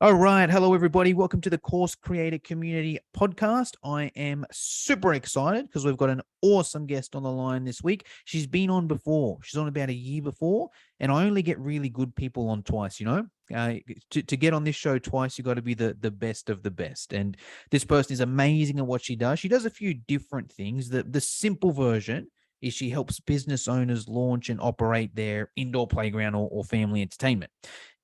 All right. Hello, everybody. Welcome to the Course Creator Community Podcast. I am super excited because we've got an awesome guest on the line this week. She's been on before. She's on about a year before, and I only get really good people on twice, to get on this show twice, you got to be the best of the best. And this person is amazing at what she does. She does a few different things. The simple version is she helps business owners launch and operate their indoor playground or family entertainment.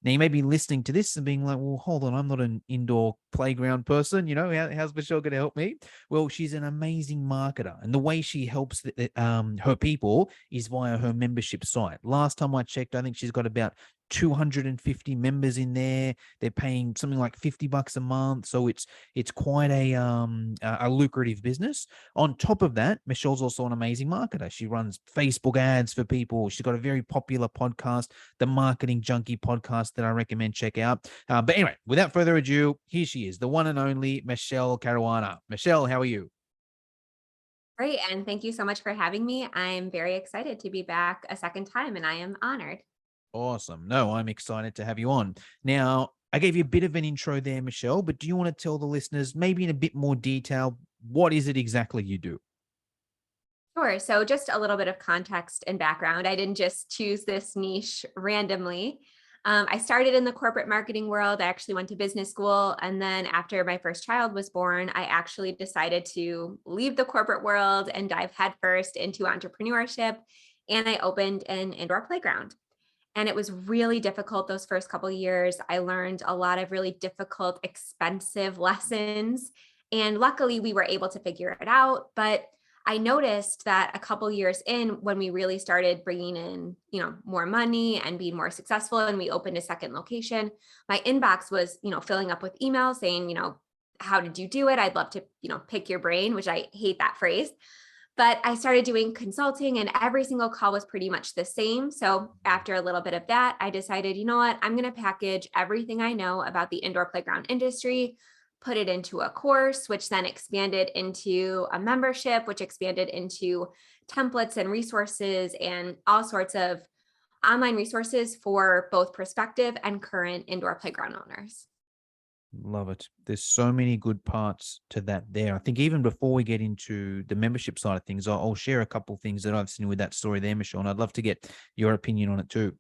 Now, you may be listening to this and being like, well, hold on, I'm not an indoor playground person. How's Michelle going to help me? Well, she's an amazing marketer. And the way she helps her people is via her membership site. Last time I checked, I think she's got about 250 members in there. They're paying something like $50 a month. So it's quite a lucrative business. On top of that, Michelle's also an amazing marketer. She runs Facebook ads for people. She's got a very popular podcast, the Marketing Junkie podcast, that I recommend check out. But anyway, without further ado, here she is, the one and only Michele Caruana. Michelle, how are you? Great. And thank you so much for having me. I'm very excited to be back a second time and I am honored. Awesome. No, I'm excited to have you on. Now, I gave you a bit of an intro there, Michelle, but do you want to tell the listeners, maybe in a bit more detail, what is it exactly you do? Sure. So, just a little bit of context and background. I didn't just choose this niche randomly. I started in the corporate marketing world. I actually went to business school. And then, after my first child was born, I actually decided to leave the corporate world and dive headfirst into entrepreneurship. And I opened an indoor playground. And it was really difficult those first couple of years. I learned a lot of really difficult, expensive lessons. And luckily, we were able to figure it out. But I noticed that a couple years in, when we really started bringing in, more money and being more successful, and we opened a second location, my inbox was, filling up with emails saying, how did you do it? I'd love to, pick your brain, which I hate that phrase. But I started doing consulting and every single call was pretty much the same. So after a little bit of that, I decided, you know what, I'm going to package everything I know about the indoor playground industry, put it into a course, which then expanded into a membership, which expanded into templates and resources and all sorts of online resources for both prospective and current indoor playground owners. Love it. There's so many good parts to that there. I think even before we get into the membership side of things, I'll share a couple of things that I've seen with that story there, Michelle, and I'd love to get your opinion on it too.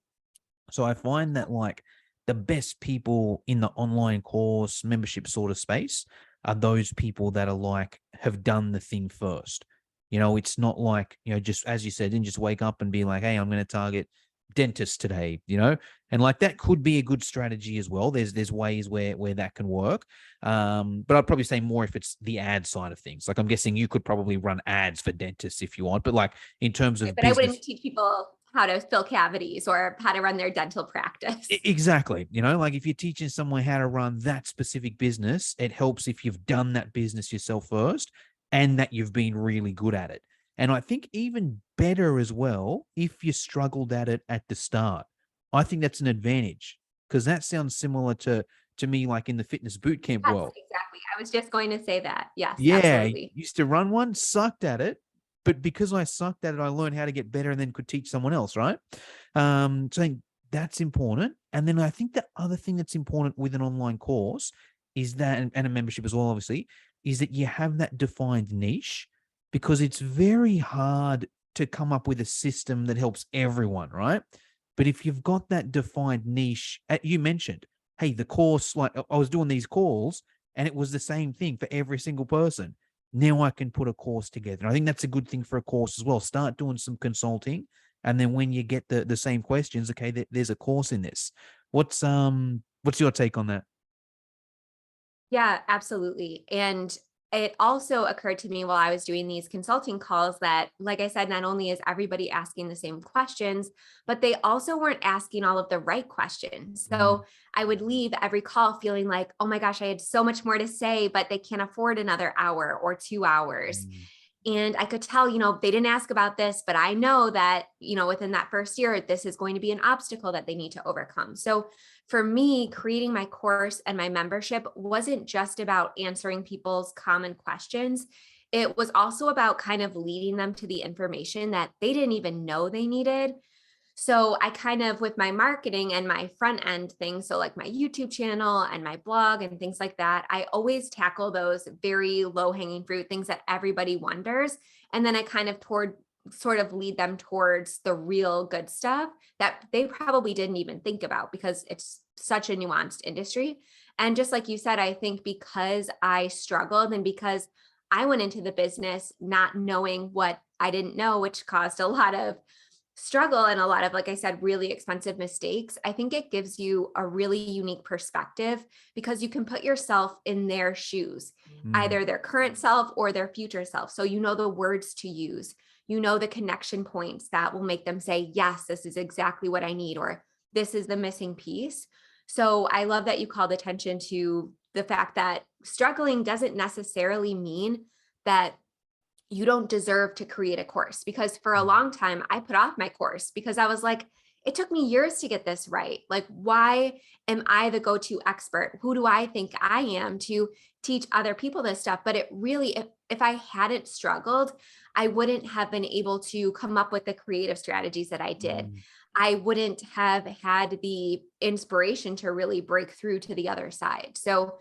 So I find that like the best people in the online course membership sort of space are those people that are like, have done the thing first. It's not like, just as you said, didn't just wake up and be like, hey, I'm going to target dentist today, and like that could be a good strategy as well. There's ways where that can work. But I'd probably say more if it's the ad side of things. Like I'm guessing you could probably run ads for dentists if you want, but like in terms of But I business. wouldn't teach people how to fill cavities or how to run their dental practice. Exactly. Like if you're teaching someone how to run that specific business, it helps if you've done that business yourself first and that you've been really good at it. And I think even better as well, if you struggled at it at the start, I think that's an advantage because that sounds similar to me, like in the fitness boot camp Yes, world. exactly. I was just going to say that. Yes, Yeah, absolutely. used to run one, sucked at it, but because I sucked at it, I learned how to get better and then could teach someone else, right? So I think that's important. And then I think the other thing that's important with an online course is that, and a membership as well, obviously, is that you have that defined niche because it's very hard to come up with a system that helps everyone, right? But if you've got that defined niche, you mentioned, hey, the course, like I was doing these calls and it was the same thing for every single person. Now I can put a course together. And I think that's a good thing for a course as well. Start doing some consulting, and then when you get the same questions, okay, there's a course in this. What's your take on that? Yeah, absolutely. And it also occurred to me while I was doing these consulting calls that, like I said, not only is everybody asking the same questions, but they also weren't asking all of the right questions. Mm, So I would leave every call feeling like, oh my gosh, I had so much more to say, but they can't afford another hour or 2 hours. mm, And I could tell, they didn't ask about this, but I know that, within that first year, this is going to be an obstacle that they need to overcome. So for me, creating my course and my membership wasn't just about answering people's common questions. It was also about kind of leading them to the information that they didn't even know they needed. So I kind of, with my marketing and my front end things, so like my YouTube channel and my blog and things like that, I always tackle those very low hanging fruit things that everybody wonders. And then I kind of sort of lead them towards the real good stuff that they probably didn't even think about because it's such a nuanced industry. And just like you said, I think because I struggled and because I went into the business not knowing what I didn't know, which caused a lot of struggle and a lot of, like I said, really expensive mistakes. I think it gives you a really unique perspective because you can put yourself in their shoes, Mm, either their current self or their future self. So you know the words to use, you know the connection points that will make them say, yes, this is exactly what I need, or this is the missing piece. So I love that you called attention to the fact that struggling doesn't necessarily mean that you don't deserve to create a course, because for a mm, long time I put off my course because I was like, it took me years to get this right. Like, why am I the go-to expert? Who do I think I am to teach other people this stuff? But it really, if I hadn't struggled, I wouldn't have been able to come up with the creative strategies that I did. mm. I wouldn't have had the inspiration to really break through to the other side. So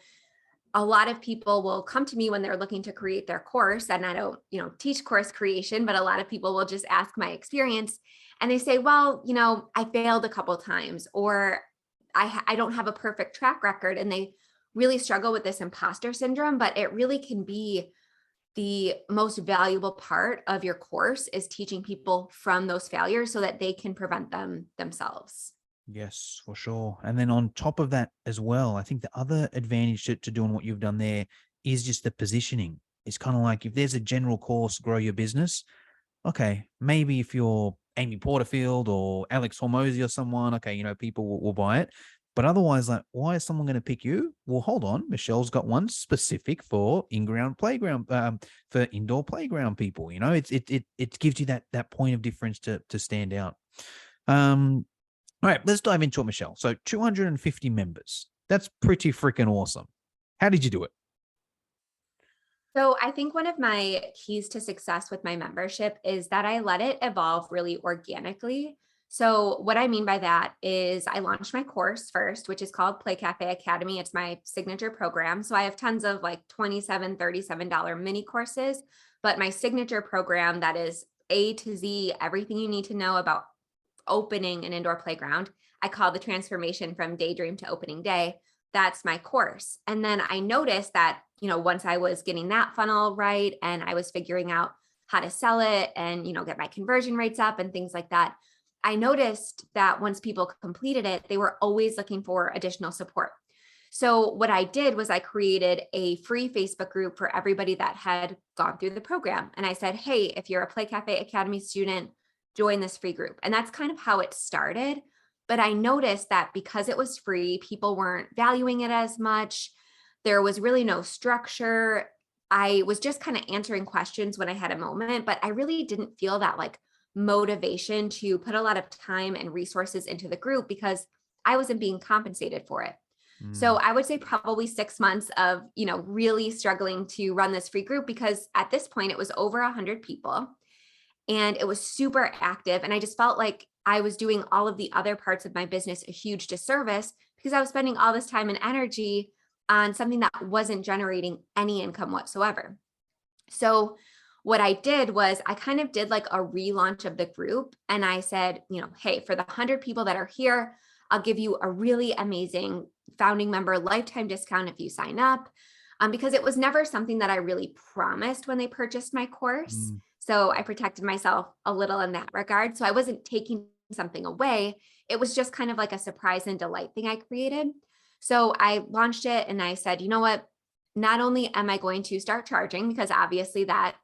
a lot of people will come to me when they're looking to create their course, and I don't, teach course creation, but a lot of people will just ask my experience and they say, well, I failed a couple times, or I don't have a perfect track record, and they really struggle with this imposter syndrome. But it really can be the most valuable part of your course, is teaching people from those failures so that they can prevent them themselves. Yes, for sure. And then on top of that as well, I think the other advantage to doing what you've done there is just the positioning. It's kind of like if there's a general course, grow your business. Okay, maybe if you're Amy Porterfield or Alex Hormozy or someone, okay, people will buy it. But otherwise, like, why is someone going to pick you? Well, hold on. Michelle's got one specific for in-ground playground, for indoor playground people. It gives you that point of difference to stand out. Um, all right, let's dive into it, Michelle. So 250 members. That's pretty freaking awesome. How did you do it? So I think one of my keys to success with my membership is that I let it evolve really organically. So what I mean by that is I launched my course first, which is called Play Cafe Academy. It's my signature program. So I have tons of like $27, $37 mini courses, but my signature program, that is A to Z, everything you need to know about opening an indoor playground, I call the transformation from daydream to opening day. That's my course. And then I noticed that, once I was getting that funnel right and I was figuring out how to sell it and, get my conversion rates up and things like that, I noticed that once people completed it, they were always looking for additional support. So what I did was I created a free Facebook group for everybody that had gone through the program. And I said, hey, if you're a Play Cafe Academy student, join this free group. And that's kind of how it started. But I noticed that because it was free, people weren't valuing it as much. There was really no structure. I was just kind of answering questions when I had a moment, but I really didn't feel that like motivation to put a lot of time and resources into the group because I wasn't being compensated for it. So Mm, I would say probably 6 months of, really struggling to run this free group, because at this point it was over 100 people and it was super active. And I just felt like I was doing all of the other parts of my business a huge disservice because I was spending all this time and energy on something that wasn't generating any income whatsoever. So what I did was I kind of did like a relaunch of the group, and I said, hey, for the 100 people that are here, I'll give you a really amazing founding member lifetime discount if you sign up. Because it was never something that I really promised when they purchased my course. mm, So I protected myself a little in that regard. So I wasn't taking something away. It was just kind of like a surprise and delight thing I created. So I launched it and I said, you know what? Not only am I going to start charging, because obviously that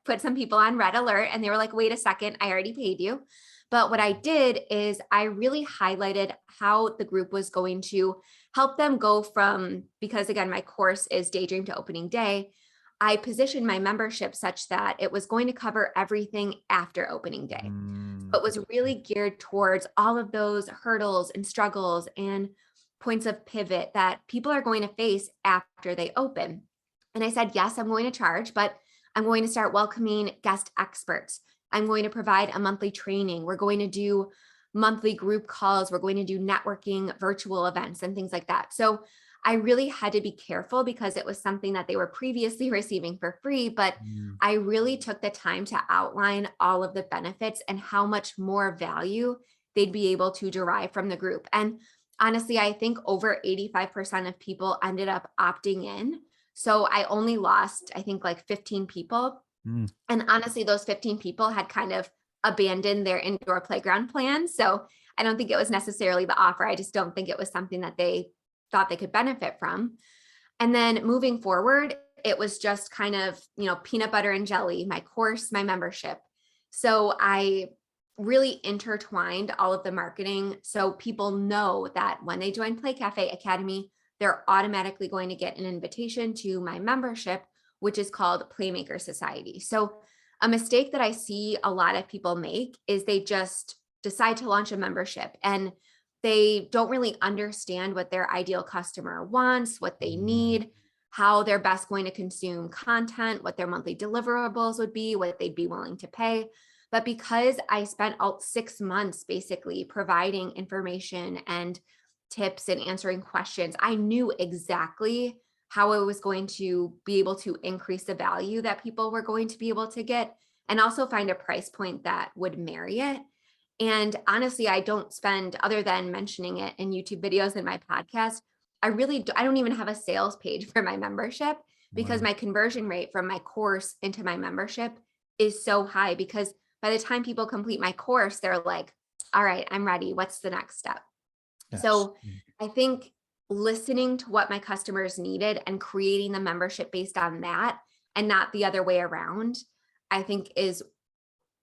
put some people on red alert and they were like, wait a second, I already paid you. But what I did is I really highlighted how the group was going to help them go from, because again, my course is daydream to opening day. I positioned my membership such that it was going to cover everything after opening day. So mm. it was really geared towards all of those hurdles and struggles and points of pivot that people are going to face after they open. And I said, yes, I'm going to charge, but I'm going to start welcoming guest experts, I'm going to provide a monthly training. We're going to do monthly group calls. We're going to do networking, virtual events, and things like that. So I really had to be careful because it was something that they were previously receiving for free, but I really took the time to outline all of the benefits and how much more value they'd be able to derive from the group. And honestly, I think over 85% of people ended up opting in. So I only lost, I think, like 15 people. Mm. And honestly, those 15 people had kind of abandoned their indoor playground plan. So I don't think it was necessarily the offer. I just don't think it was something that they thought they could benefit from. And then moving forward, it was just kind of, peanut butter and jelly, my course, my membership. So I really intertwined all of the marketing so people know that when they join Play Cafe Academy, they're automatically going to get an invitation to my membership, which is called Playmaker Society. So a mistake that I see a lot of people make is they just decide to launch a membership and they don't really understand what their ideal customer wants, what they need, how they're best going to consume content, what their monthly deliverables would be, what they'd be willing to pay. But because I spent all 6 months basically providing information and tips and answering questions, I knew exactly how I was going to be able to increase the value that people were going to be able to get and also find a price point that would marry it. And honestly, I don't spend, other than mentioning it in YouTube videos and my podcast, I don't even have a sales page for my membership because Wow. my conversion rate from my course into my membership is so high, because by the time people complete my course, they're like, all right, I'm ready. What's the next step? So I think listening to what my customers needed and creating the membership based on that and not the other way around, I think is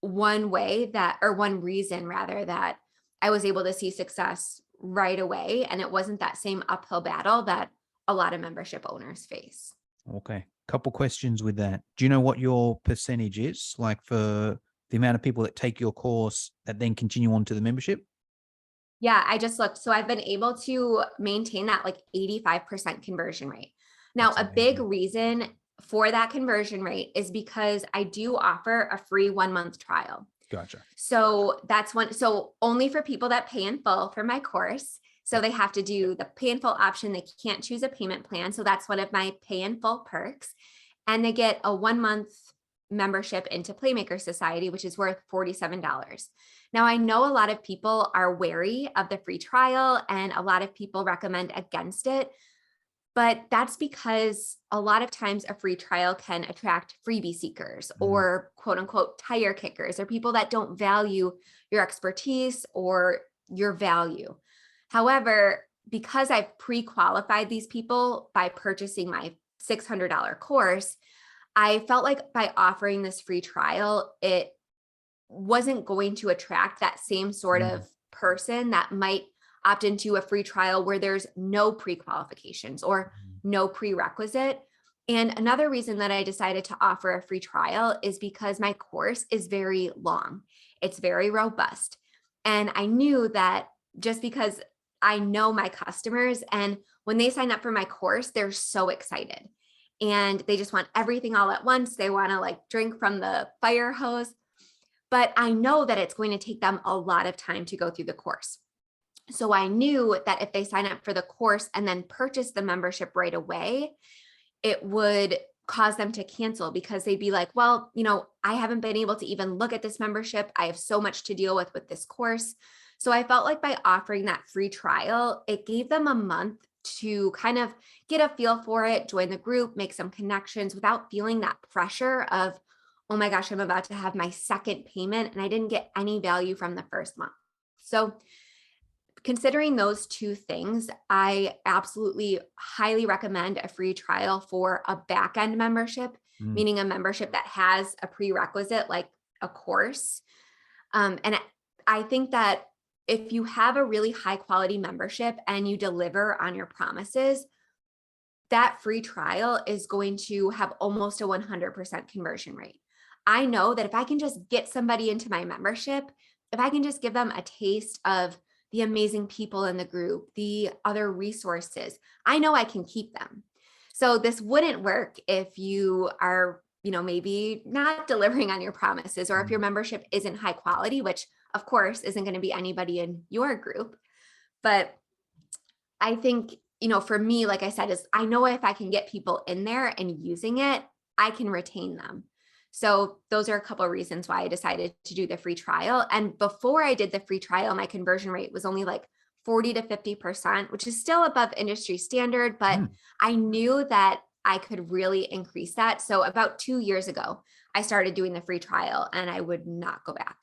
one reason rather that I was able to see success right away. And it wasn't that same uphill battle that a lot of membership owners face. Okay. Couple questions with that. Do you know what your percentage is, like, for the amount of people that take your course that then continue on to the membership? Yeah, I just looked. So I've been able to maintain that like 85% conversion rate. Now, That's a big amazing. reason for that conversion rate is because I do offer a free 1-month trial. Gotcha. So so only for people that pay in full for my course. So they have to do the pay in full option. They can't choose a payment plan. So that's one of my pay in full perks. And they get a 1-month membership into Playmaker Society, which is worth $47. Now, I know a lot of people are wary of the free trial and a lot of people recommend against it, but that's because a lot of times a free trial can attract freebie seekers or quote unquote tire kickers, or people that don't value your expertise or your value. However, because I've pre-qualified these people by purchasing my $600 course, I felt like by offering this free trial, it wasn't going to attract that same sort of person that might opt into a free trial where there's no pre-qualifications or no prerequisite. And another reason that I decided to offer a free trial is because my course is very long. It's very robust. And I knew that just because I know my customers, and when they sign up for my course, they're so excited and they just want everything all at once. They want to like drink from the fire hose. But I know that it's going to take them a lot of time to go through the course. So I knew that if they sign up for the course and then purchase the membership right away, it would cause them to cancel because they'd be like, well, I haven't been able to even look at this membership. I have so much to deal with this course. So I felt like by offering that free trial, it gave them a month to kind of get a feel for it, join the group, make some connections without feeling that pressure of, oh my gosh, I'm about to have my second payment and I didn't get any value from the first month. So considering those two things, I absolutely highly recommend a free trial for a back-end membership, meaning a membership that has a prerequisite like a course. And I think that if you have a really high quality membership and you deliver on your promises, that free trial is going to have almost a 100% conversion rate. I know that if I can just get somebody into my membership, if I can just give them a taste of the amazing people in the group, the other resources, I know I can keep them. So this wouldn't work if you are maybe not delivering on your promises, or if your membership isn't high quality, which of course isn't going to be anybody in your group. But I think, for me, like I said, is I know if I can get people in there and using it, I can retain them. So those are a couple of reasons why I decided to do the free trial. And before I did the free trial, my conversion rate was only like 40 to 50%, which is still above industry standard, but I knew that I could really increase that. So about 2 years ago, I started doing the free trial and I would not go back.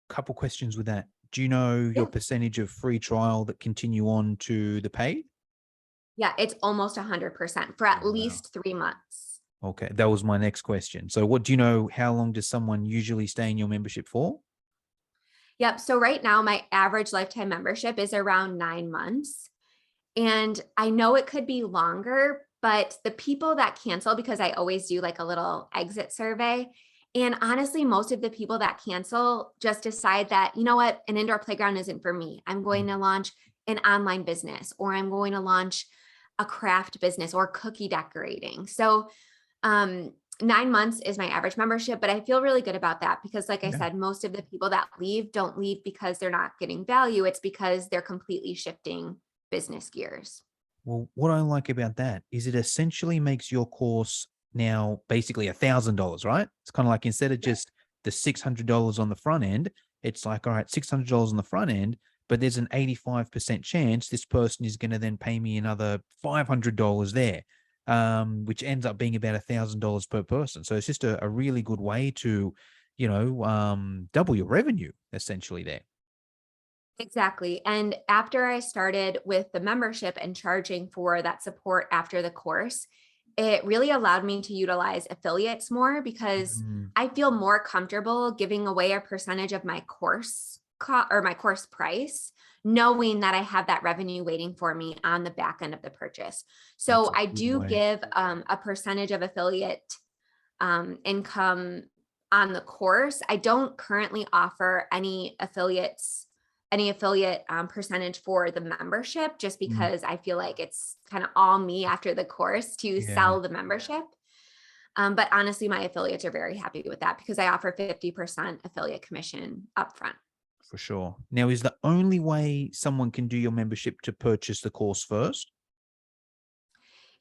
Couple questions with that. Do you know your percentage of free trial that continue on to the paid? Yeah, it's almost 100% for at least 3 months. Okay, that was my next question. So what do you know, how long does someone usually stay in your membership for? Yep. So right now, my average lifetime membership is around 9 months. And I know it could be longer, but the people that cancel, because I always do like a little exit survey. And honestly, most of the people that cancel just decide that, you know what, an indoor playground isn't for me. I'm going to launch an online business, or I'm going to launch a craft business or cookie decorating. So 9 months is my average membership, but I feel really good about that because, like I said, most of the people that leave don't leave because they're not getting value. It's because they're completely shifting business gears. Well, what I like about that is it essentially makes your course now basically $1,000, right? It's kind of like instead of just the $600 on the front end, it's like, all right, $600 on the front end, but there's an 85% chance this person is going to then pay me another $500 there, which ends up being about $1,000 per person. So it's just a really good way to, double your revenue essentially there. Exactly. And after I started with the membership and charging for that support after the course, it really allowed me to utilize affiliates more because I feel more comfortable giving away a percentage of my course or my course price, knowing that I have that revenue waiting for me on the back end of the purchase. That's So a I good do way. give a percentage of affiliate income on the course. I don't currently offer any affiliate percentage for the membership, just because I feel like it's kind of all me after the course to Yeah. sell the membership. But honestly, my affiliates are very happy with that because I offer 50% affiliate commission upfront. For sure. Now, is the only way someone can do your membership to purchase the course first?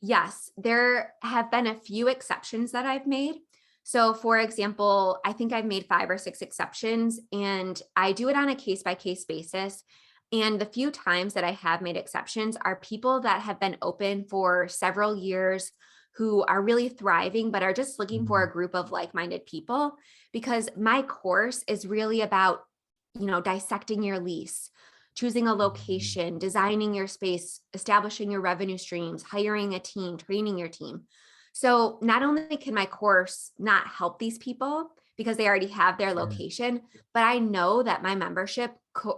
Yes, there have been a few exceptions that I've made. So, for example, I think I've made 5 or 6 exceptions, and I do it on a case by case basis. And the few times that I have made exceptions are people that have been open for several years who are really thriving, but are just looking for a group of like minded people. Because my course is really about, dissecting your lease, choosing a location, designing your space, establishing your revenue streams, hiring a team, training your team. So not only can my course not help these people because they already have their location, but I know that my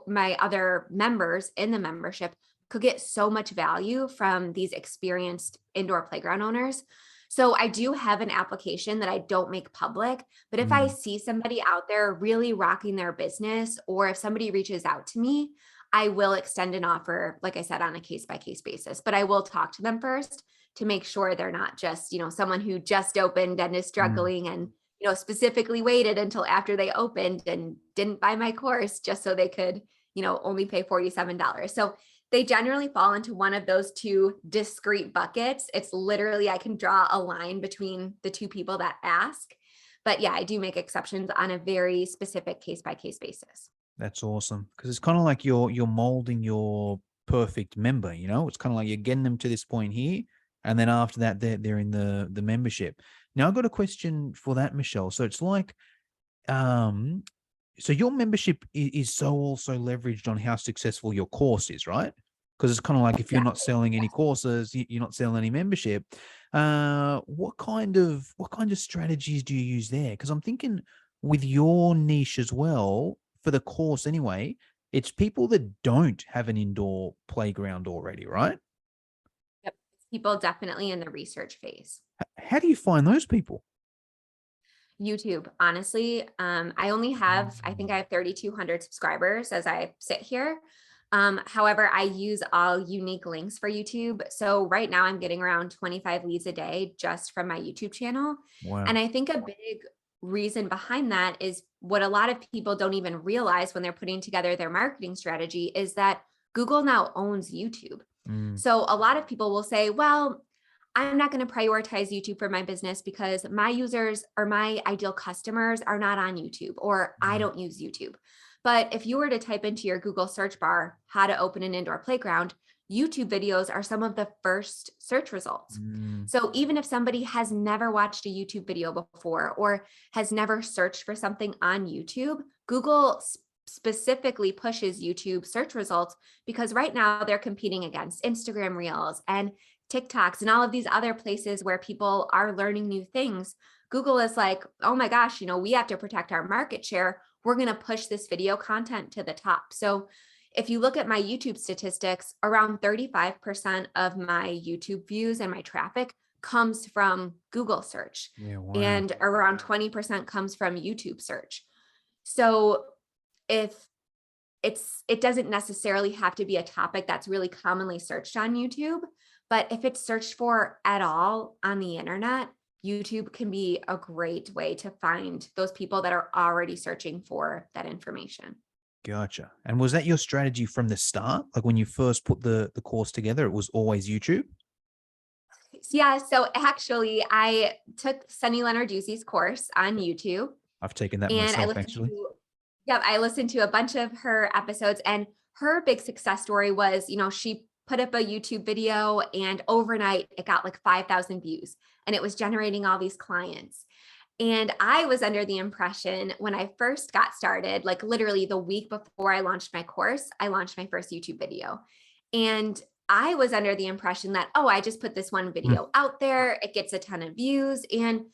my other members in the membership could get so much value from these experienced indoor playground owners. So I do have an application that I don't make public, but if I see somebody out there really rocking their business, or if somebody reaches out to me, I will extend an offer, like I said, on a case by case basis, but I will talk to them first to make sure they're not just, someone who just opened and is struggling and, specifically waited until after they opened and didn't buy my course just so they could, only pay $47. So they generally fall into one of those two discrete buckets. It's literally, I can draw a line between the two people that ask. But yeah, I do make exceptions on a very specific case by case basis. That's awesome because it's kind of like you're molding your perfect member. It's kind of like you're getting them to this point here, and then after that, they're in the membership. Now, I've got a question for that, Michelle. So it's like, so your membership is so also leveraged on how successful your course is, right? Because it's kind of like if you're not selling any courses, you're not selling any membership. What kind of strategies do you use there? Because I'm thinking with your niche as well for the course anyway, it's people that don't have an indoor playground already, right? Yep. People definitely in the research phase. How do you find those people? YouTube, honestly, I only have, I think I have 3,200 subscribers as I sit here. However, I use all unique links for YouTube. So right now I'm getting around 25 leads a day just from my YouTube channel. Wow. And I think a big reason behind that is what a lot of people don't even realize when they're putting together their marketing strategy is that Google now owns YouTube. Mm, So a lot of people will say, well, I'm not going to prioritize YouTube for my business because my users or my ideal customers are not on YouTube, or I mm, don't use YouTube. But if you were to type into your Google search bar, how to open an indoor playground, YouTube videos are some of the first search results. mm, So even if somebody has never watched a YouTube video before or has never searched for something on YouTube, Google specifically pushes YouTube search results because right now they're competing against Instagram Reels and TikToks and all of these other places where people are learning new things. Google is like, oh my gosh, we have to protect our market share. We're going to push this video content to the top. So if you look at my YouTube statistics, around 35% of my YouTube views and my traffic comes from Google search, yeah, wow. and around 20% comes from YouTube search. So if it doesn't necessarily have to be a topic that's really commonly searched on YouTube, but if it's searched for at all on the internet, YouTube can be a great way to find those people that are already searching for that information. Gotcha. And was that your strategy from the start? Like when you first put the course together, it was always YouTube? Yeah, so actually I took Sunny Lenarduzzi's course on YouTube, I've taken that and myself, actually. I listened to a bunch of her episodes, and her big success story was, she put up a YouTube video and overnight it got like 5,000 views and it was generating all these clients. And I was under the impression when I first got started, like literally the week before I launched my course, I launched my first YouTube video. And I was under the impression that, oh, I just put this one Mm, video out there, it gets a ton of views, and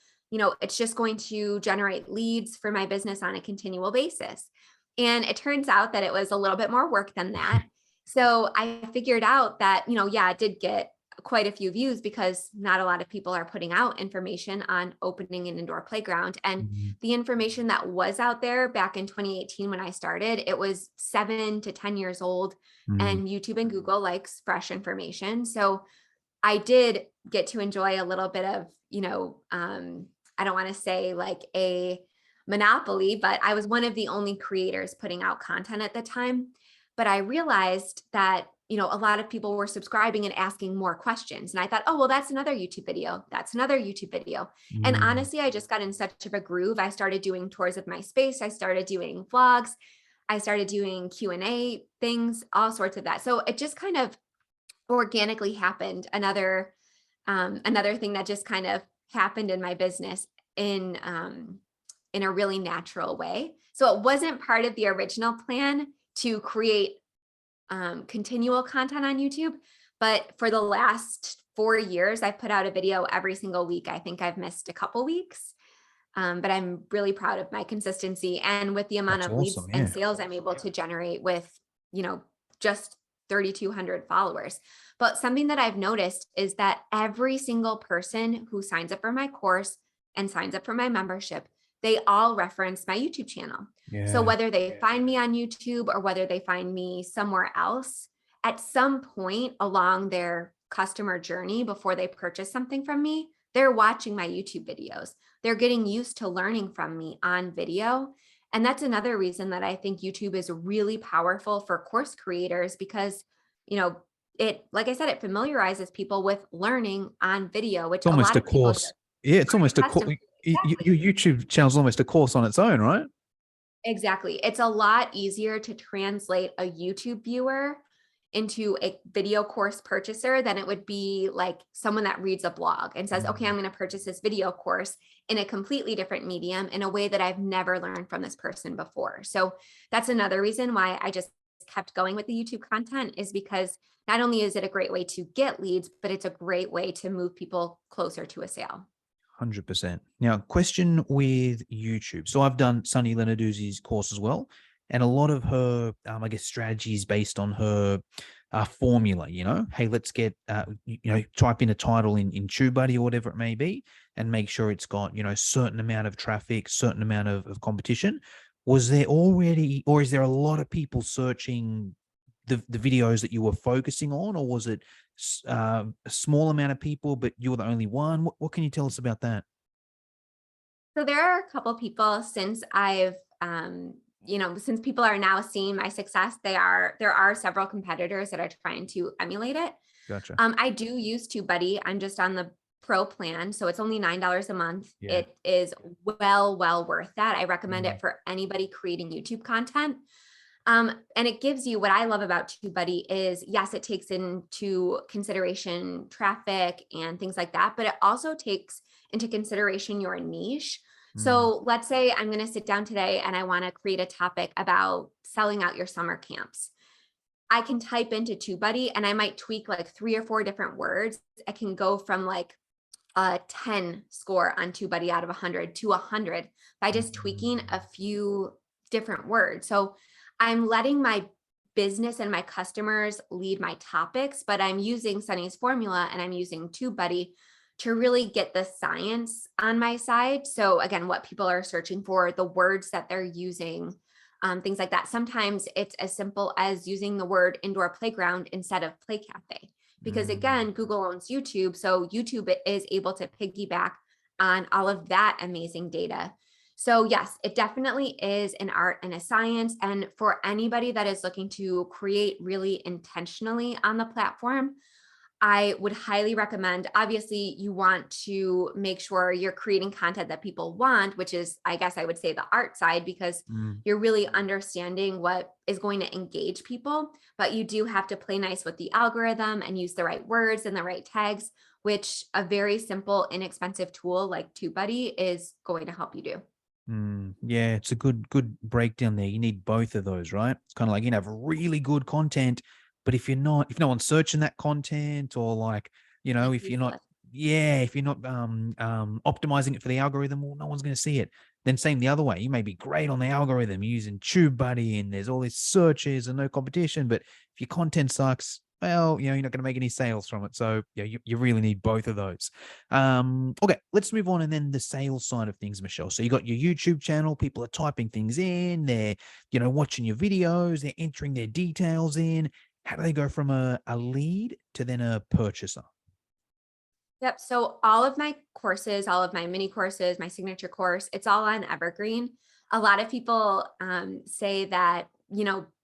it's just going to generate leads for my business on a continual basis. And it turns out that it was a little bit more work than that. So I figured out that, yeah, it did get quite a few views because not a lot of people are putting out information on opening an indoor playground. And mm, the information that was out there back in 2018 when I started, it was 7 to 10 years old, mm. and YouTube and Google likes fresh information. So I did get to enjoy a little bit of, I don't want to say like a monopoly, but I was one of the only creators putting out content at the time. But I realized that, a lot of people were subscribing and asking more questions. And I thought, oh, well, that's another YouTube video. That's another YouTube video. And Mm. honestly, I just got in such of a groove. I started doing tours of my space. I started doing vlogs. I started doing Q&A things, all sorts of that. So it just kind of organically happened. Another thing that just kind of happened in my business in a really natural way. So it wasn't part of the original plan to create continual content on YouTube, but for the last 4 years, I've put out a video every single week. I think I've missed a couple weeks, but I'm really proud of my consistency and with the amount That's of leads awesome. and Yeah. sales I'm able to generate with, just 3,200 followers. But something that I've noticed is that every single person who signs up for my course and signs up for my membership, they all reference my YouTube channel. So Yeah. whether they find me on YouTube or whether they find me somewhere else, at some point along their customer journey before they purchase something from me, they're watching my YouTube videos. They're getting used to learning from me on video. And that's another reason that I think YouTube is really powerful for course creators because, it, like I said, it familiarizes people with learning on video, which It's a almost lot a of people course. just Yeah, it's aren't almost a course. accustomed to. Your Exactly. YouTube channel's almost a course on its own, right? Exactly. It's a lot easier to translate a YouTube viewer into a video course purchaser than it would be like someone that reads a blog and says, okay, I'm Mm. going to purchase this video course in a completely different medium in a way that I've never learned from this person before. So that's another reason why I just kept going with the YouTube content is because not only is it a great way to get leads, but it's a great way to move people closer to a sale. 100%. Now, question with YouTube. So I've done Sunny Lenarduzzi's course as well, and a lot of her, I guess, strategies based on her formula. Hey, let's get, type in a title in TubeBuddy or whatever it may be, and make sure it's got certain amount of traffic, certain amount of competition. Was there already, or is there a lot of people searching the videos that you were focusing on, or was it a small amount of people, but you were the only one? What can you tell us about that? So there are a couple people since I've, since people are now seeing my success, there are several competitors that are trying to emulate it. Gotcha. I do use TubeBuddy. I'm just on the pro plan, so it's only $9 a month. Yeah. It is well worth that. I recommend Mm. it for anybody creating YouTube content. And it gives you, what I love about TubeBuddy is, yes, it takes into consideration traffic and things like that, but it also takes into consideration your niche. Mm. So let's say I'm going to sit down today and I want to create a topic about selling out your summer camps. I can type into TubeBuddy and I might tweak like 3 or 4 different words. I can go from like a 10 score on TubeBuddy out of 100 to 100 by just tweaking a few different words. So I'm letting my business and my customers lead my topics, but I'm using Sunny's formula and I'm using TubeBuddy to really get the science on my side. So again, what people are searching for, the words that they're using, things like that. Sometimes it's as simple as using the word indoor playground instead of play cafe, because again, Google owns YouTube. So YouTube is able to piggyback on all of that amazing data. So yes, it definitely is an art and a science. And for anybody that is looking to create really intentionally on the platform, I would highly recommend, obviously you want to make sure you're creating content that people want, which is, I guess I would say, the art side, because Mm. you're really understanding what is going to engage people, but you do have to play nice with the algorithm and use the right words and the right tags, which a very simple, inexpensive tool like TubeBuddy is going to help you do. Yeah, it's a good breakdown there. You need both of those, right? It's kind of like you can have really good content, but if no one's searching that content, or like, It's if you're not, useless. yeah, if you're not optimizing it for the algorithm, well, no one's going to see it. Then same the other way. You may be great on the algorithm using TubeBuddy and there's all these searches and no competition, but if your content sucks, well, you're not going to make any sales from it. So yeah, you really need both of those. Okay, let's move on. And then the sales side of things, Michelle. So you got your YouTube channel, people are typing things in, they're, watching your videos, they're entering their details in. How do they go from a lead to then a purchaser? Yep. So all of my courses, all of my mini courses, my signature course, it's all on Evergreen. A lot of people say that,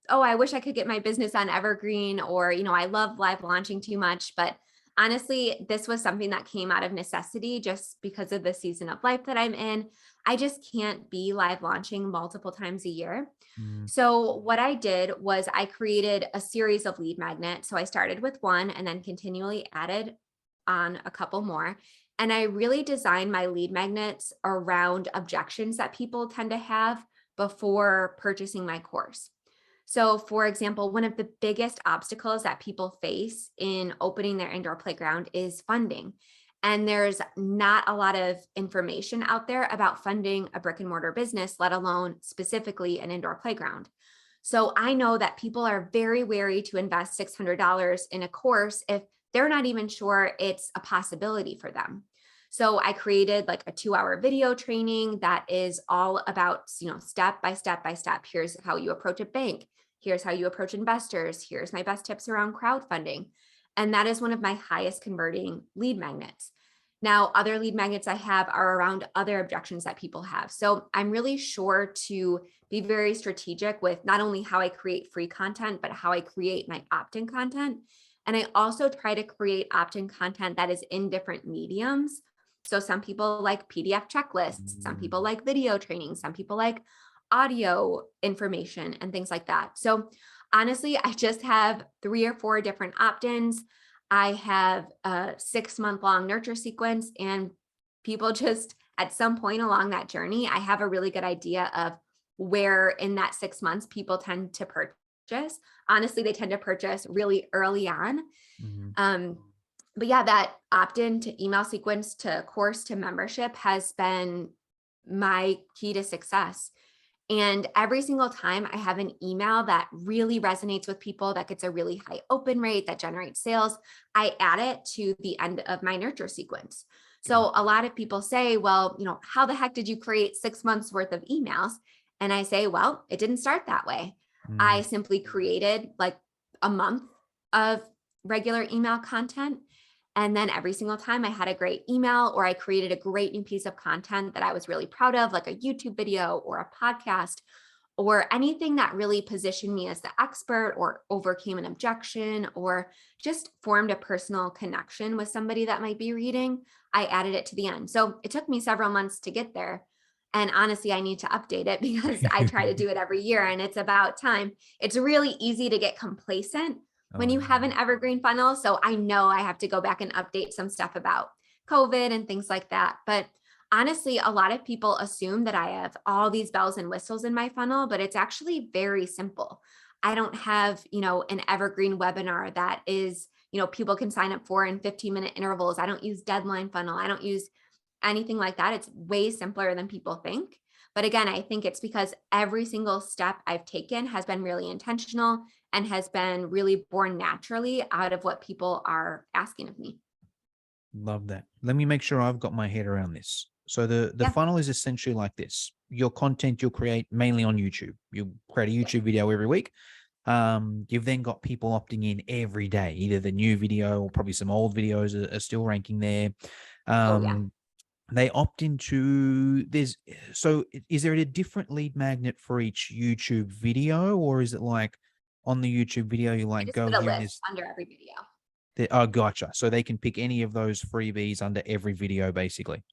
oh, I wish I could get my business on Evergreen, or, I love live launching too much. But honestly, this was something that came out of necessity just because of the season of life that I'm in. I just can't be live launching multiple times a year. Mm. So what I did was I created a series of lead magnets. So I started with one and then continually added on a couple more. And I really designed my lead magnets around objections that people tend to have before purchasing my course. So, for example, one of the biggest obstacles that people face in opening their indoor playground is funding. And there's not a lot of information out there about funding a brick and mortar business, let alone specifically an indoor playground. So I know that people are very wary to invest $600 in a course if they're not even sure it's a possibility for them. So I created like a 2-hour video training that is all about, step by step by step. Here's how you approach a bank. Here's how you approach investors. Here's my best tips around crowdfunding. And that is one of my highest converting lead magnets. Now, other lead magnets I have are around other objections that people have. So I'm really sure to be very strategic with not only how I create free content, but how I create my opt-in content. And I also try to create opt-in content that is in different mediums. So some people like PDF checklists, some people like video training, some people like audio information and things like that. So honestly, I just have 3 or 4 different opt-ins. I have a 6-month long nurture sequence, and people just at some point along that journey, I have a really good idea of where in that 6 months people tend to purchase. Honestly, they tend to purchase really early on. Mhm. But yeah, that opt-in to email sequence to course to membership has been my key to success. And every single time I have an email that really resonates with people, that gets a really high open rate, that generates sales, I add it to the end of my nurture sequence. So a lot of people say, well, how the heck did you create 6 months worth of emails? And I say, well, it didn't start that way. I Mm. simply created like a month of regular email content. And then every single time I had a great email or I created a great new piece of content that I was really proud of, like a YouTube video or a podcast or anything that really positioned me as the expert or overcame an objection or just formed a personal connection with somebody that might be reading, I added it to the end. So it took me several months to get there. And honestly, I need to update it because I try to do it every year and it's about time. It's really easy to get complacent when Oh, you have an evergreen funnel. So I know I have to go back and update some stuff about COVID and things like that. But honestly, a lot of people assume that I have all these bells and whistles in my funnel, but it's actually very simple. I don't have, an evergreen webinar that is, people can sign up for in 15-minute intervals. I don't use deadline funnel. I don't use anything like that. It's way simpler than people think. But again, I think it's because every single step I've taken has been really intentional and has been really born naturally out of what people are asking of me. love that. Let me make sure I've got my head around this. So the Yeah. funnel is essentially like this. Your content you'll create mainly on YouTube. You create a YouTube video every week. You've then got people opting in every day, either the new video or probably some old videos are still ranking there. Oh, yeah. They opt into so is there a different lead magnet for each YouTube video, or is it like on the YouTube video you I like just go put a here and list there's under every video. oh, gotcha. So they can pick any of those freebies under every video, basically.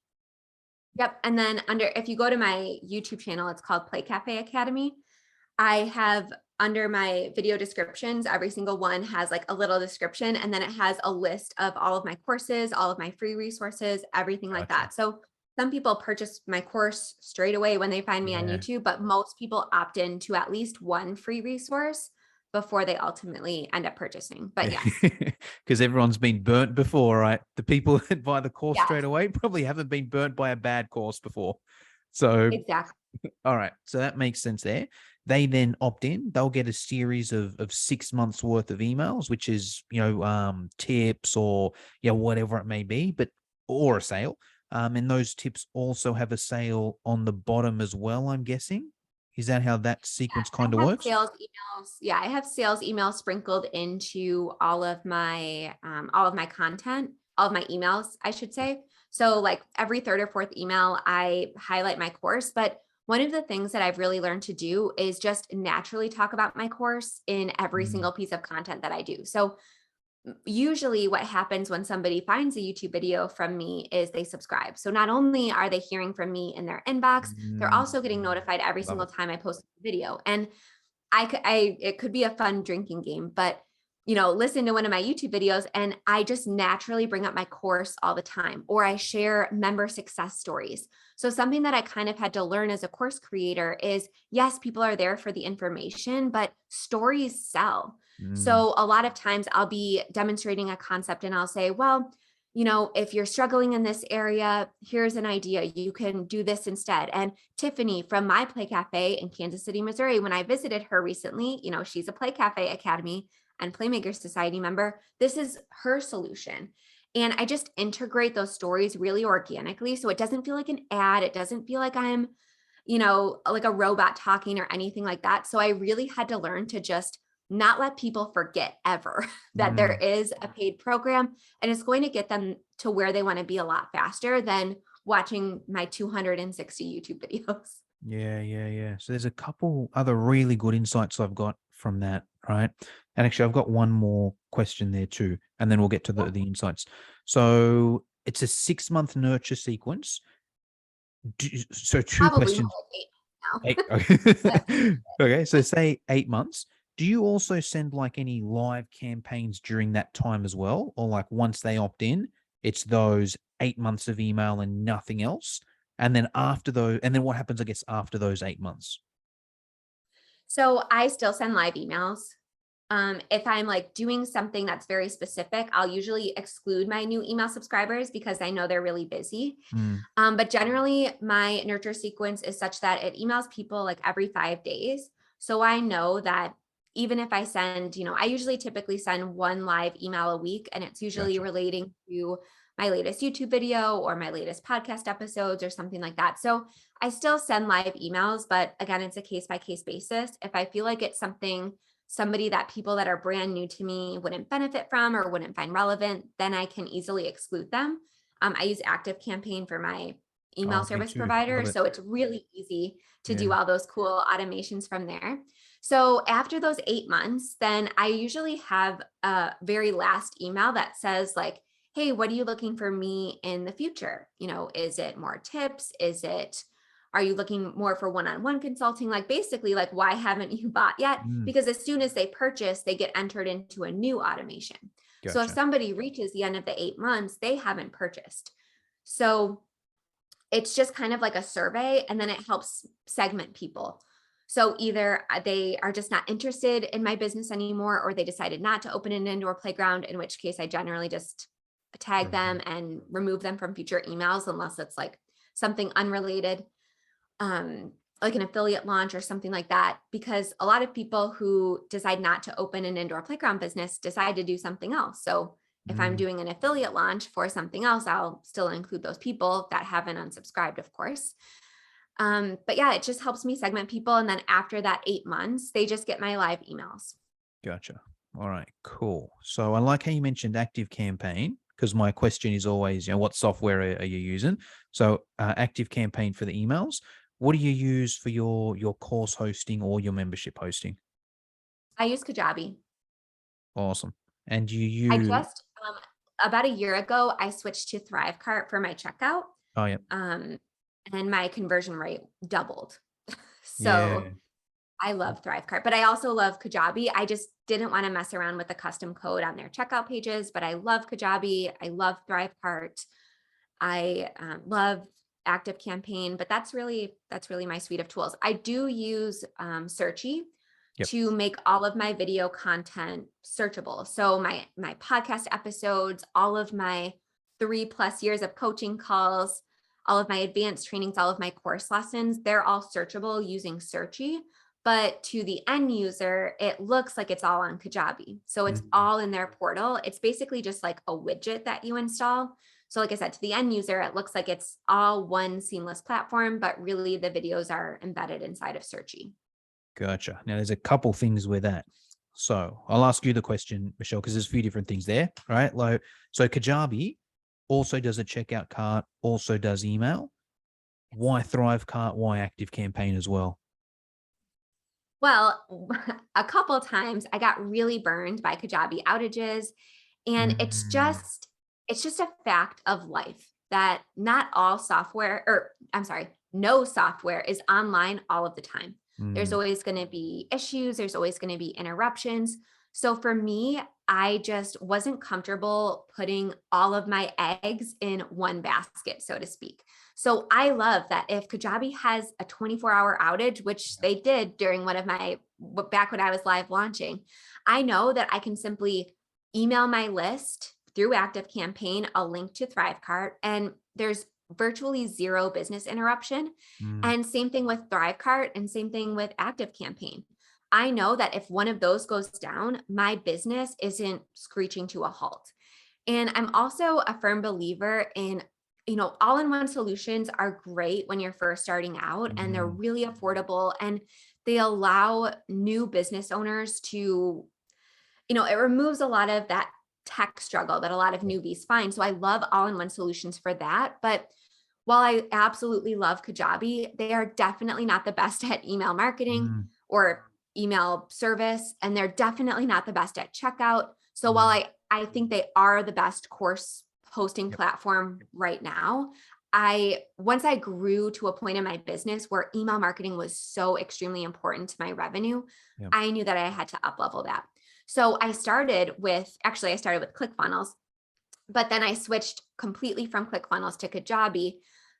Yep. And then if you go to my YouTube channel, it's called Play Cafe Academy. I have under my video descriptions, every single one has like a little description, and then it has a list of all of my courses, all of my free resources, everything like Gotcha. that. So some people purchase my course straight away when they find me on Yeah. YouTube, but most people opt in to at least one free resource before they ultimately end up purchasing. But yes, Because everyone's been burnt before, right? The people that buy the course yes, straight away probably haven't been burnt by a bad course before. So, exactly. all right. So that makes sense there. They then opt in. They'll get a series of 6 months worth of emails, which is, tips or, whatever it may be, or a sale. And those tips also have a sale on the bottom as well, I'm guessing. Is that how that sequence kind of I have works? sales emails. Yeah, I have sales emails sprinkled into all of my content, all of my emails, I should say. So like every third or fourth email, I highlight my course. But one of the things that I've really learned to do is just naturally talk about my course in every Mm, single piece of content that I do. So usually what happens when somebody finds a YouTube video from me is they subscribe. So not only are they hearing from me in their inbox, they're mm, also getting notified every love single it. time I post a video. And it could be a fun drinking game, but listen to one of my YouTube videos and I just naturally bring up my course all the time, or I share member success stories. So something that I kind of had to learn as a course creator is yes, people are there for the information, but stories sell. Mm, So a lot of times I'll be demonstrating a concept and I'll say, well, if you're struggling in this area, here's an idea. You can do this instead. And Tiffany from my Play Cafe in Kansas City, Missouri, when I visited her recently, she's a Play Cafe Academy and Playmakers Society member. This is her solution. And I just integrate those stories really organically. So it doesn't feel like an ad. It doesn't feel like I'm, like a robot talking or anything like that. So I really had to learn to just not let people forget ever that there mm. is a paid program and it's going to get them to where they want to be a lot faster than watching my 260 YouTube videos. Yeah, yeah, yeah. So there's a couple other really good insights I've got from that, right? And actually, I've got one more question there too, and then we'll get to Yeah. the insights. So it's a 6 month nurture sequence. So two Probably more questions. like 8 Eight, now. But okay. Okay, so say 8 months. Do you also send like any live campaigns during that time as well? Or like once they opt in, it's those 8 months of email and nothing else? And then what happens, I guess, after those 8 months? so I still send live emails. If I'm like doing something that's very specific, I'll usually exclude my new email subscribers because I know they're really busy. Mm, But generally, my nurture sequence is such that it emails people like every 5 days. So I know that even if I send, I usually typically send one live email a week, and it's usually gotcha. relating to my latest YouTube video or my latest podcast episodes or something like that. So I still send live emails, but again, it's a case by case basis. If I feel like it's something somebody that people that are brand new to me wouldn't benefit from or wouldn't find relevant, then I can easily exclude them. I use Active Campaign for my email Oh, me service too. provider. Love it. So it's really easy to do Yeah. all those cool automations from there. So after those 8 months, then I usually have a very last email that says like, hey, what are you looking for me in the future? Is it more tips? Are you looking more for one-on-one consulting? Like basically like, why haven't you bought yet? Mm, Because as soon as they purchase, they get entered into a new automation. So if gotcha. somebody reaches the end of the 8 months, they haven't purchased. So it's just kind of like a survey, and then it helps segment people. So either they are just not interested in my business anymore, or they decided not to open an indoor playground, in which case I generally just tag them and remove them from future emails unless it's like something unrelated, like an affiliate launch or something like that. Because a lot of people who decide not to open an indoor playground business decide to do something else. So if I'm Mm, doing an affiliate launch for something else, I'll still include those people that haven't unsubscribed, of course. But yeah, it just helps me segment people. And then after that 8 months, they just get my live emails. gotcha. All right, cool. So I like how you mentioned Active Campaign, because my question is always, what software are you using? So Active Campaign for the emails. What do you use for your course hosting or your membership hosting? I use Kajabi. Awesome. And I you, just, about a year ago, I switched to ThriveCart for my checkout. oh yeah, Um, and my conversion rate doubled. yeah, So I love ThriveCart, but I also love Kajabi. I just didn't want to mess around with the custom code on their checkout pages, but I love Kajabi. I love ThriveCart. I love Active Campaign, but that's really my suite of tools. I do use Searchy yep. to make all of my video content searchable. So my podcast episodes, all of my 3+ years of coaching calls, all of my advanced trainings, all of my course lessons, they're all searchable using Searchy. But to the end user, it looks like it's all on Kajabi. So it's Mhm. all in their portal. It's basically just like a widget that you install. So like I said, to the end user, it looks like it's all one seamless platform, but really the videos are embedded inside of Searchy. Gotcha. Now there's a couple things with that. So I'll ask you the question, Michelle, because there's a few different things there, right? Like, so Kajabi also does a checkout cart, also does email. Why Thrive Cart? Why Active Campaign as well? Well, a couple of times I got really burned by Kajabi outages, and it's Mm, just it's just a fact of life that not all software, or I'm sorry, no software is online all of the time. There's mm, always going to be issues, there's always going to be interruptions. So for me, I just wasn't comfortable putting all of my eggs in one basket, so to speak. So I love that if Kajabi has a 24-hour outage, which they did during one of my, back when I was live launching, I know that I can simply email my list through Active Campaign a link to ThriveCart, and there's virtually zero business interruption. mm, And same thing with ThriveCart, and same thing with Active Campaign. I know that if one of those goes down, my business isn't screeching to a halt. And I'm also a firm believer in, all-in-one solutions are great when you're first starting out, and they're mm. really affordable, and they allow new business owners to, it removes a lot of that tech struggle that a lot of Yep. newbies find. So I love all-in-one solutions for that. But while I absolutely love Kajabi, they are definitely not the best at email marketing Mm, or email service, and they're definitely not the best at checkout. So while mm, I think they are the best course hosting yep. platform right now, once I grew to a point in my business where email marketing was so extremely important to my revenue, Yep. I knew that I had to up level that. So I started with ClickFunnels, but then I switched completely from ClickFunnels to Kajabi.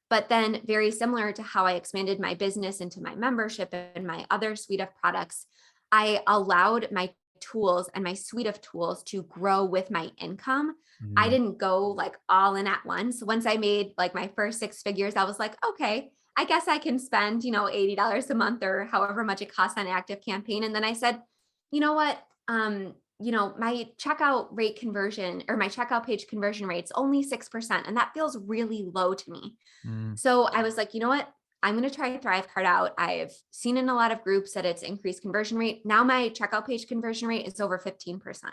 But then, very similar to how I expanded my business into my membership and my other suite of products, I allowed my tools and my suite of tools to grow with my income. I Mm, didn't go like all in at once. Once I made like my first 6 figures, I was like, okay, I guess I can spend, $80 a month or however much it costs on Active Campaign. And then I said, you know what? My checkout rate conversion, or my checkout page conversion rate's only 6%. And that feels really low to me. mm, So I was like, you know what? I'm going to try ThriveCart out. I've seen in a lot of groups that it's increased conversion rate. Now my checkout page conversion rate is over 15%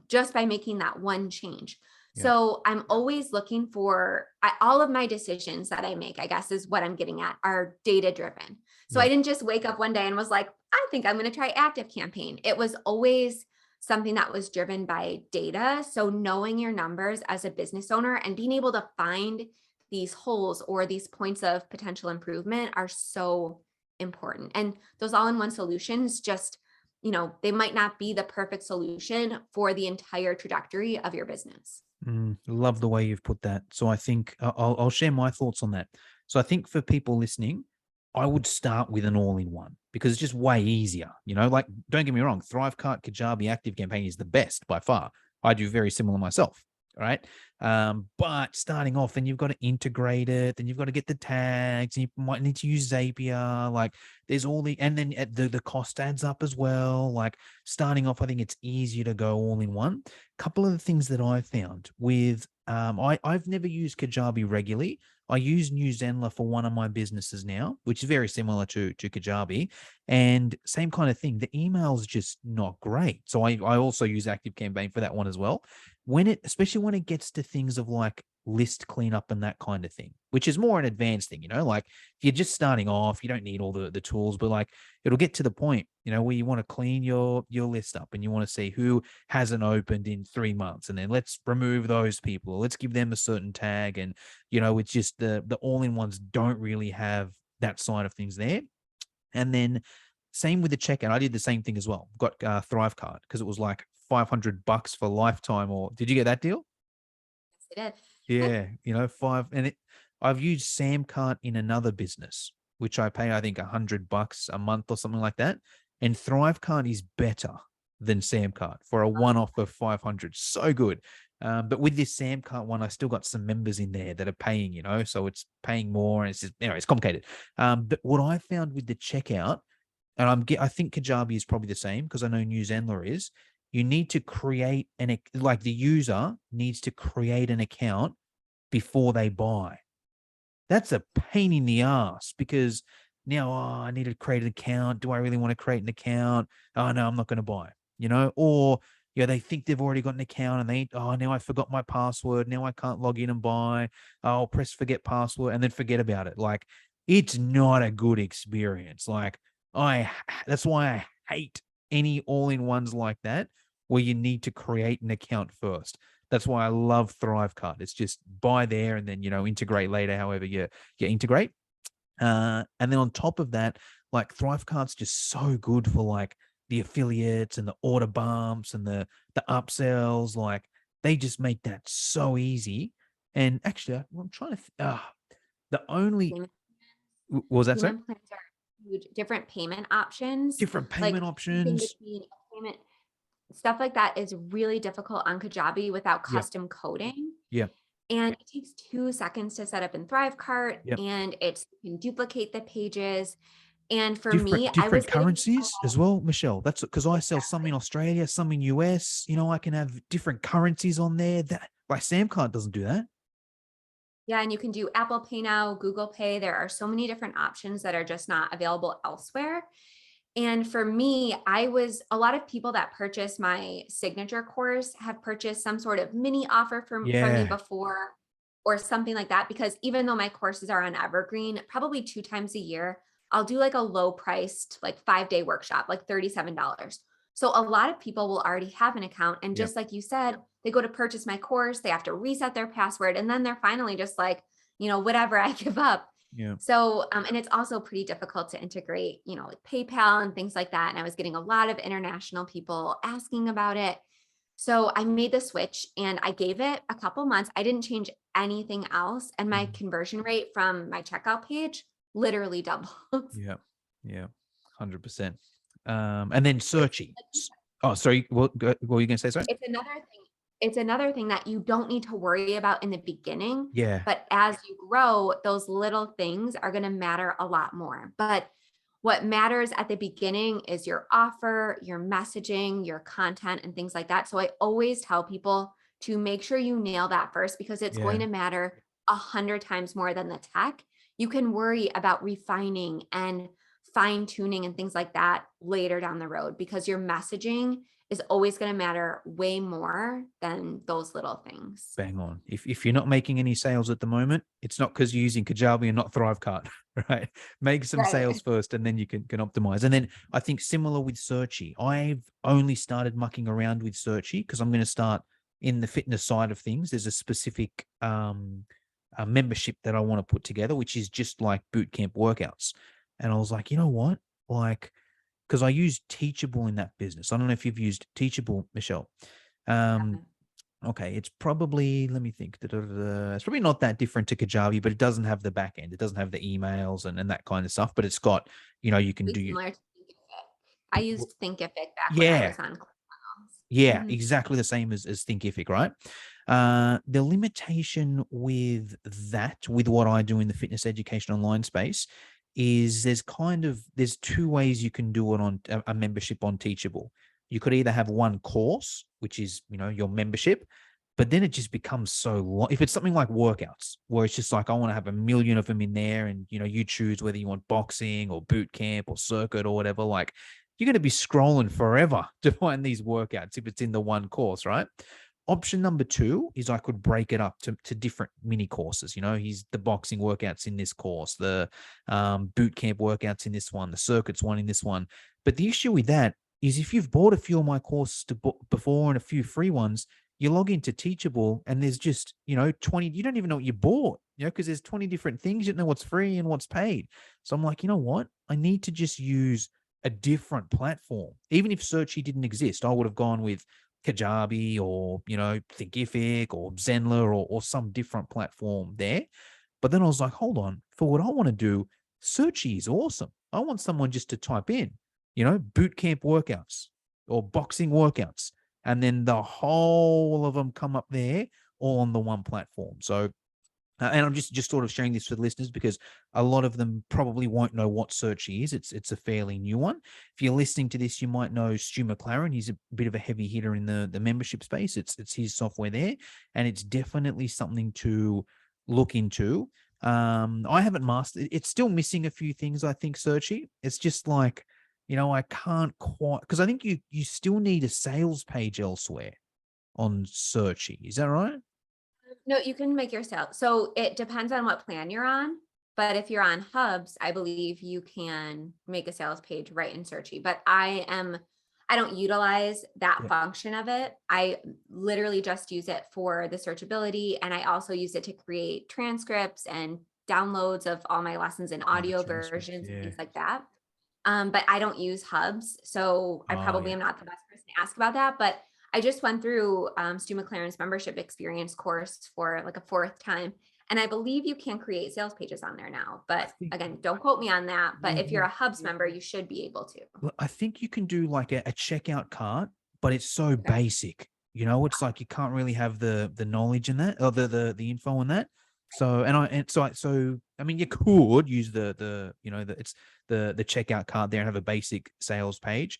just by making that one change. Yeah. So I'm always looking for all of my decisions that I make, I guess is what I'm getting at, are data driven. So Yeah. I didn't just wake up one day and was like, I think I'm going to try Active Campaign. It was always something that was driven by data. So knowing your numbers as a business owner and being able to find these holes or these points of potential improvement are so important. And those all-in-one solutions just, they might not be the perfect solution for the entire trajectory of your business. Love the way you've put that. So I think I'll share my thoughts on that. So I think for people listening, I would start with an all-in-one because it's just way easier. Like, don't get me wrong, ThriveCart, Kajabi, Active Campaign is the best by far. I do very similar myself. Right. But starting off, then you've got to integrate it, then you've got to get the tags, and you might need to use Zapier. Like, there's all and then the cost adds up as well. Like, starting off, I think it's easier to go all in one. Couple of the things that I found with I've never used Kajabi regularly. I use New Zenler for one of my businesses now, which is very similar to Kajabi, and same kind of thing. The email's just not great. So I also use Active Campaign for that one as well. Especially when it gets to things of like list cleanup and that kind of thing, which is more an advanced thing, like if you're just starting off, you don't need all the tools, but like it'll get to the point, where you want to clean your list up and you want to see who hasn't opened in 3 months. And then let's remove those people. Let's give them a certain tag. And, it's just the all-in-ones don't really have that side of things there. And then same with the checkout. I did the same thing as well. Got ThriveCart because it was like $500 for lifetime. Or did you get that deal? Yes, it Yeah, I've used Samcart in another business, which I pay, I think, $100 a month or something like that. And ThriveCart is better than Samcart for a one-off of 500. So good. But with this Samcart one, I still got some members in there that are paying, so it's paying more, and it's just, it's complicated. But what I found with the checkout, and I think Kajabi is probably the same because I know New Zenler is, you need to create the user needs to create an account before they buy. That's a pain in the ass because now, I need to create an account. Do I really want to create an account? Oh no, I'm not going to buy, or they think they've already got an account and now I forgot my password. Now I can't log in and buy. I'll press forget password and then forget about it. Like, it's not a good experience. Like, that's why I hate any all-in-ones like that where you need to create an account first. That's why I love ThriveCart. It's just buy there and then, integrate later, however you integrate. And then on top of that, like, ThriveCart's just so good for like the affiliates and the order bumps and the upsells. Like, they just make that so easy. And actually, I'm trying to, the only, what was that, sorry? Payment plans are huge. Different payment options, Different like payment choosing options. between a payment, stuff like that is really difficult on Kajabi without Yeah. custom coding. Yeah. And it takes 2 seconds to set up in ThriveCart, Yep. and you can duplicate the pages. And for different me, I was getting currencies as well, Michelle. That's because I sell some in Australia, some in US. I can have different currencies on there. That, like, Samcart doesn't do that. Yeah, and you can do Apple Pay now, Google Pay. There are so many different options that are just not available elsewhere. And for me, a lot of people that purchase my signature course have purchased some sort of mini offer from me before or something like that, because even though my courses are on Evergreen, probably 2 times a year, I'll do like a low priced, like 5-day workshop, like $37. So a lot of people will already have an account. And just like you said, they go to purchase my course, they have to reset their password, and then they're finally just like, whatever, I give up. Yeah. So, and it's also pretty difficult to integrate, like PayPal and things like that. And I was getting a lot of international people asking about it. So I made the switch and I gave it a couple months. I didn't change anything else. And my conversion rate from my checkout page literally doubled. Yeah. Yeah. 100%. And then searching. Oh, sorry. What were you going to say? Sorry. It's another thing that you don't need to worry about in the beginning. Yeah. But as you grow, those little things are going to matter a lot more. But what matters at the beginning is your offer, your messaging, your content, and things like that. So I always tell people to make sure you nail that first, because it's going to matter 100 times more than the tech. You can worry about refining and fine tuning and things like that later down the road, because your messaging is always going to matter way more than those little things. Bang on. If you're not making any sales at the moment, it's not because you're using Kajabi and not Thrivecart, right? Make some Right. sales first, and then you can optimize. And then I think similar with Searchy. I've only started mucking around with Searchy because I'm going to start in the fitness side of things. There's a specific membership that I want to put together, which is just like boot camp workouts. And I was like, you know what? Like, because I use Teachable in that business. I don't know if you've used Teachable, Michelle. Um, Okay, it's probably, let me think. It's probably not that different to Kajabi, but it doesn't have the back end. It doesn't have the emails and that kind of stuff, but it's got, you can do your, Similar to Thinkific. I used Thinkific back when I yeah, was on Clubhouse. yeah, Mhm. exactly the same as Thinkific, right? The limitation with that, with what I do in the fitness education online space, is there's two ways you can do it on a membership on Teachable. You could either have one course, which is your membership, but then it just becomes so long. If it's something like workouts, where it's just like I want to have a million of them in there, and you choose whether you want boxing or boot camp or circuit or whatever, like you're going to be scrolling forever to find these workouts if it's in the one course, right? Option number two is I could break it up to different mini courses. He's the boxing workouts in this course, the boot camp workouts in this one, the circuits one in this one. But the issue with that is if you've bought a few of my courses before and a few free ones, you log into Teachable and there's just, 20, you don't even know what you bought, because there's 20 different things. You don't know what's free and what's paid. So I'm like, you know what? I need to just use a different platform. Even if Searchy didn't exist, I would have gone with Kajabi or, Thinkific or Zenler or some different platform there. But then I was like, hold on, for what I want to do, Searchy is awesome. I want someone just to type in, boot camp workouts or boxing workouts. And then the whole of them come up there all on the one platform. So and I'm just sort of sharing this for the listeners because a lot of them probably won't know what Searchy is. It's a fairly new one. If you're listening to this, you might know Stu McLaren. He's a bit of a heavy hitter in the membership space. It's his software there, and it's definitely something to look into. I haven't mastered. It's still missing a few things. I think Searchy. It's just like I can't quite because I think you still need a sales page elsewhere on Searchy. Is that right? No, you can make your sale. So it depends on what plan you're on. But if you're on Hubs, I believe you can make a sales page right in Searchy. But I don't utilize that Yeah. function of it. I literally just use it for the searchability. And I also use it to create transcripts and downloads of all my lessons in Oh, the audio transcripts. versions and Yeah. things like that. But I don't use Hubs. So I Oh, probably yeah. am not the best person to ask about that. But I just went through Stu McLaren's membership experience course for like a fourth time. And I believe you can create sales pages on there now. I But think, again, don't quote me on that. But if you're yeah. a Hubs member, you should be able to. Well, I think you can do like a checkout cart, but it's so Okay. basic. It's like you can't really have the knowledge in that or the info on that. So I mean you could use the checkout cart there and have a basic sales page,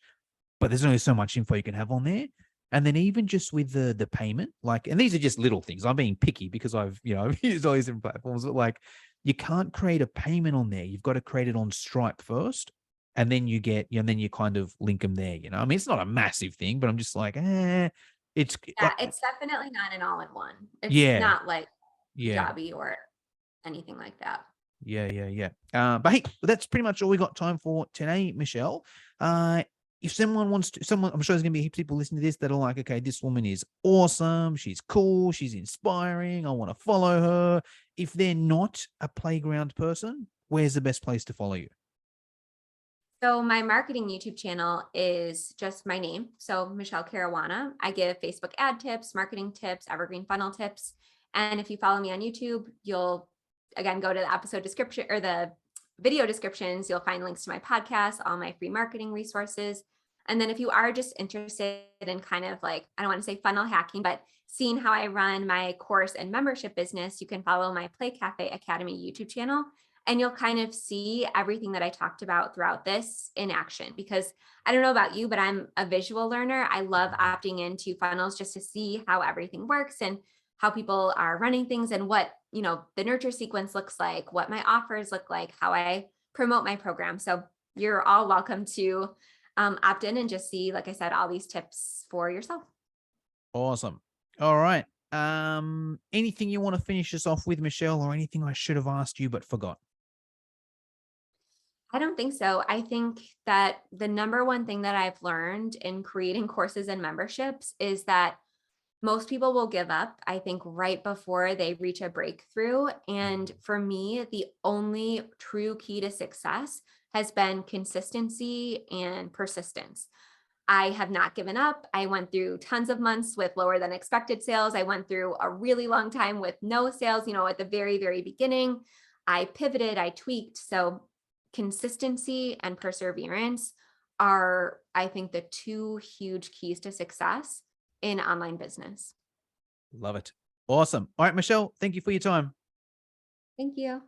but there's only so much info you can have on there. And then even just with the payment, like, and these are just little things. I'm being picky because I've I've used all these different platforms, but like you can't create a payment on there. You've got to create it on Stripe first, and then you get and then you kind of link them there. I mean, it's not a massive thing, but I'm just like, it's Yeah, like, it's definitely not an all-in-one. It's yeah, not like yeah. Kajabi or anything like that. Yeah. But hey, that's pretty much all we got time for today, Michelle. If someone wants to, I'm sure there's gonna be heaps of people listening to this that are like, okay, this woman is awesome, she's cool, she's inspiring, I want to follow her. If they're not a playground person, where's the best place to follow you? So my marketing YouTube channel is just my name. So Michele Caruana. I give Facebook ad tips, marketing tips, evergreen funnel tips. And if you follow me on YouTube, you'll again go to the episode description or the video descriptions. You'll find links to my podcast, all my free marketing resources. And then if you are just interested in kind of like, I don't want to say funnel hacking, but seeing how I run my course and membership business, you can follow my Play Cafe Academy YouTube channel and you'll kind of see everything that I talked about throughout this in action. Because I don't know about you, but I'm a visual learner. I love opting into funnels just to see how everything works and how people are running things and what, the nurture sequence looks like, what my offers look like, how I promote my program. So you're all welcome to opt in and just see, like I said, all these tips for yourself. Awesome. All right. Anything you want to finish us off with, Michelle, or anything I should have asked you but forgot? I don't think so. I think that the number one thing that I've learned in creating courses and memberships is that most people will give up, I think, right before they reach a breakthrough. And for me, the only true key to success has been consistency and persistence. I have not given up. I went through tons of months with lower than expected sales. I went through a really long time with no sales, at the very, very beginning. I pivoted, I tweaked. So consistency and perseverance are, I think, the two huge keys to success in online business. Love it. Awesome. All right, Michelle, thank you for your time. Thank you.